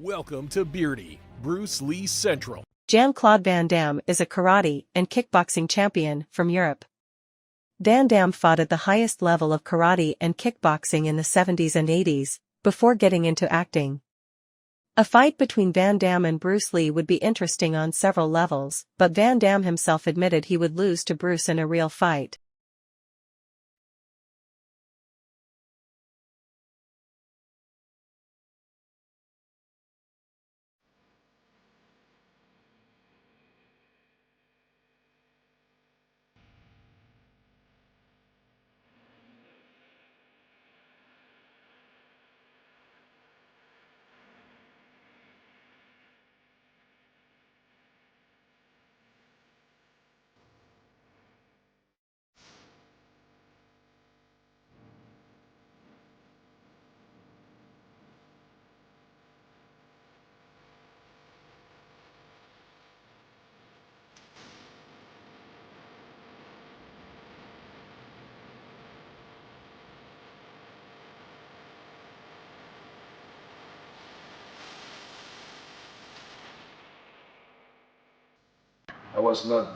Welcome to Beardy, Bruce Lee Central. Jean-Claude Van Damme is a karate and kickboxing champion from Europe. Van Damme fought at the highest level of karate and kickboxing in the 70s and 80s, before getting into acting. A fight between Van Damme and Bruce Lee would be interesting on several levels, but Van Damme himself admitted he would lose to Bruce in a real fight. I was not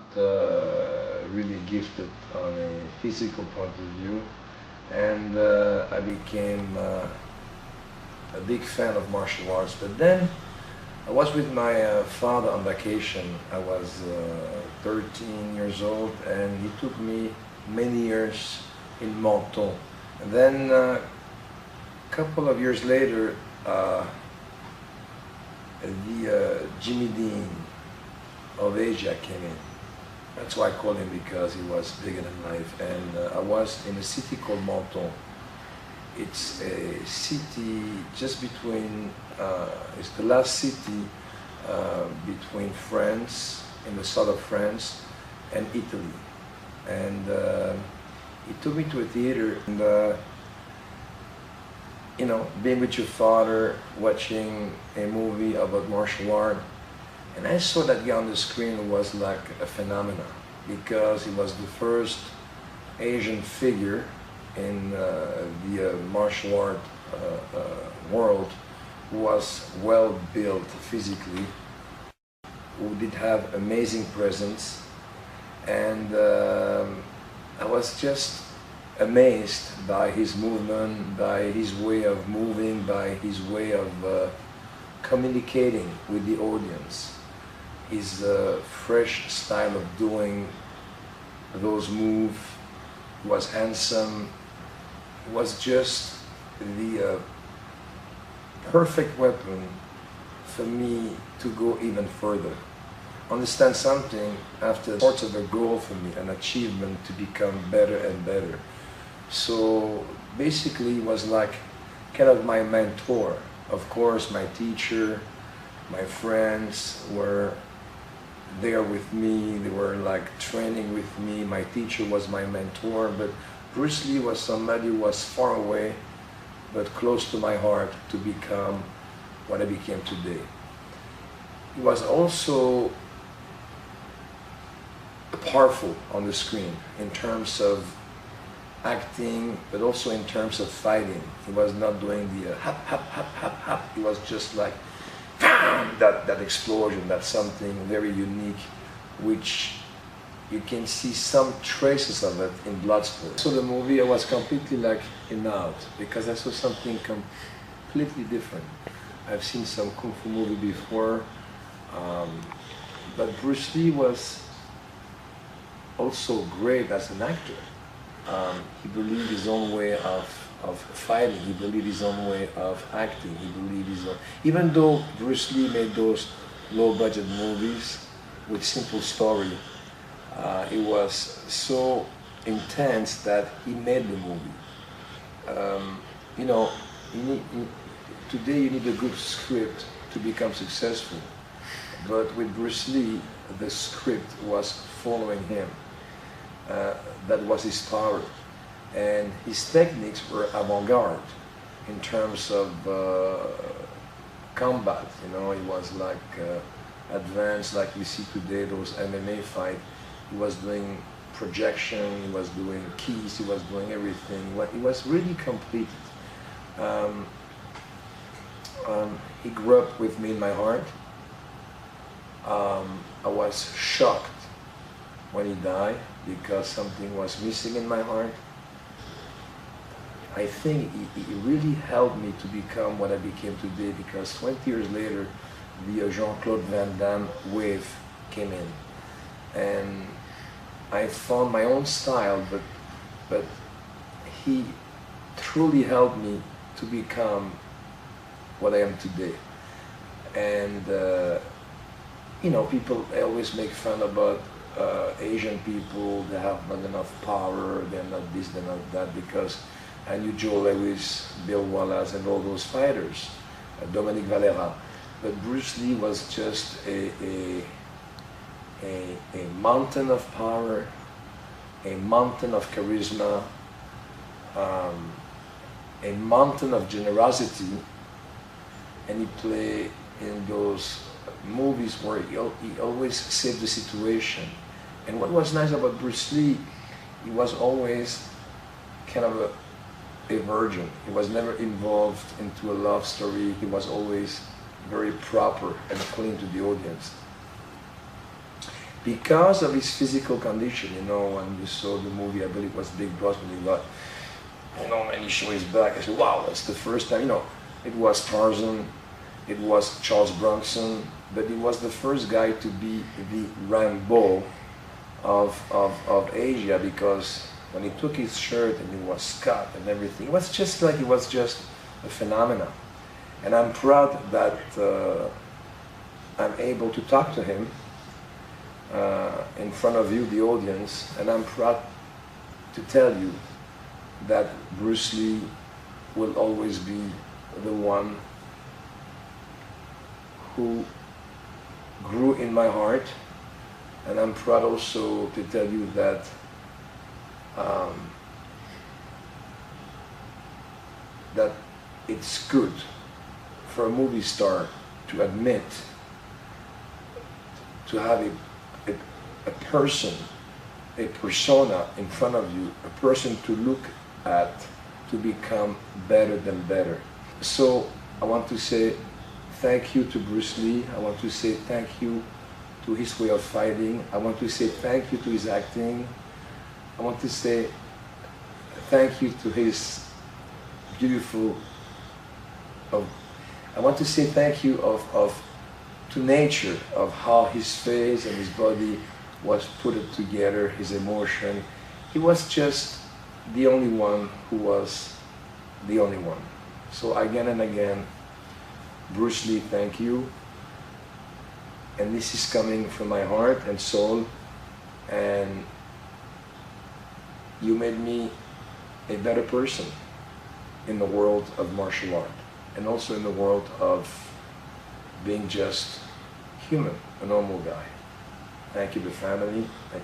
really gifted on a physical point of view, and I became a big fan of martial arts. But then I was with my father on vacation. I was 13 years old, and he took me many years in Menton. And then a couple of years later, the 𝘽𝙧𝙪𝙘𝙧 of Asia came in. That's why I called him, because he was bigger than life. And I was in a city called Menton. It's a city just between, it's the last city between France, in the south of France, and Italy. And he took me to a theater, and you know, being with your father, watching a movie about martial art, and I saw that guy on the screen was like a phenomenon, because he was the first Asian figure in the martial art world who was well built physically, who did have amazing presence, and I was just amazed by his movement, by his way of moving, by his way of communicating with the audience. His fresh style of doing those moves was handsome. It was just the perfect weapon for me to go even further. Understand something, after sort of a goal for me, an achievement to become better and better. So basically, he was like kind of my mentor. Of course, my teacher, my friends were there with me. They were like training with me. My teacher was my mentor, but Bruce Lee was somebody who was far away but close to my heart to become what I became today. He was also powerful on the screen in terms of acting, but also in terms of fighting. He was not doing the hap, hap, hap, hap, hap. He was just like that explosion. That's something very unique, which you can see some traces of it in Bloodsport. So the movie, I was completely like in out, because I saw something completely different. I've seen some Kung Fu movie before, but Bruce Lee was also great as an actor. He believed his own way of fighting. He believed his own way of acting. He believed his own... Even though Bruce Lee made those low-budget movies with simple story, it was so intense that he made the movie. You know, today you need a good script to become successful, but with Bruce Lee, the script was following him. That was his power, and his techniques were avant-garde in terms of combat. You know, he was like advanced, like we see today, those MMA fights. He was doing projection, he was doing keys, he was doing everything. He was really complete. He grew up with me in my heart. I was shocked when he died because something was missing in my heart. I think he really helped me to become what I became today, because 20 years later, the Jean-Claude Van Damme wave came in. And I found my own style, but he truly helped me to become what I am today. And you know, people always make fun about Asian people. They have not enough power, they're not this, they're not that, because I knew Joe Lewis, Bill Wallace, and all those fighters, Dominique Valera. But Bruce Lee was just a mountain of power, a mountain of charisma, a mountain of generosity, and he played in those movies where he always saved the situation. And what was nice about Bruce Lee, he was always kind of a virgin. He was never involved into a love story. He was always very proper and clean to the audience. Because of his physical condition, you know, when you saw the movie, I believe it was Big Boss, when he got, you know, and he showed his back, I said, wow, that's the first time, you know, it was Tarzan, it was Charles Bronson, but he was the first guy to be the Rambo of Asia, because when he took his shirt and he was cut and everything, it was just like, he was just a phenomenon. And I'm proud that I'm able to talk to him in front of you, the audience, and I'm proud to tell you that Bruce Lee will always be the one who grew in my heart. And I'm proud also to tell you that that it's good for a movie star to admit, to have a person, a persona in front of you, a person to look at, to become better than better. So I want to say thank you to Bruce Lee. I want to say thank you to his way of fighting. I want to say thank you to his acting. I want to say thank you to his beautiful, I want to say thank you to nature, of how his face and his body was put together, his emotion. He was just the only one who was the only one. So again and again, Bruce Lee, thank you. And this is coming from my heart and soul, and you made me a better person in the world of martial art, and also in the world of being just human, a normal guy. Thank you, the family. Thank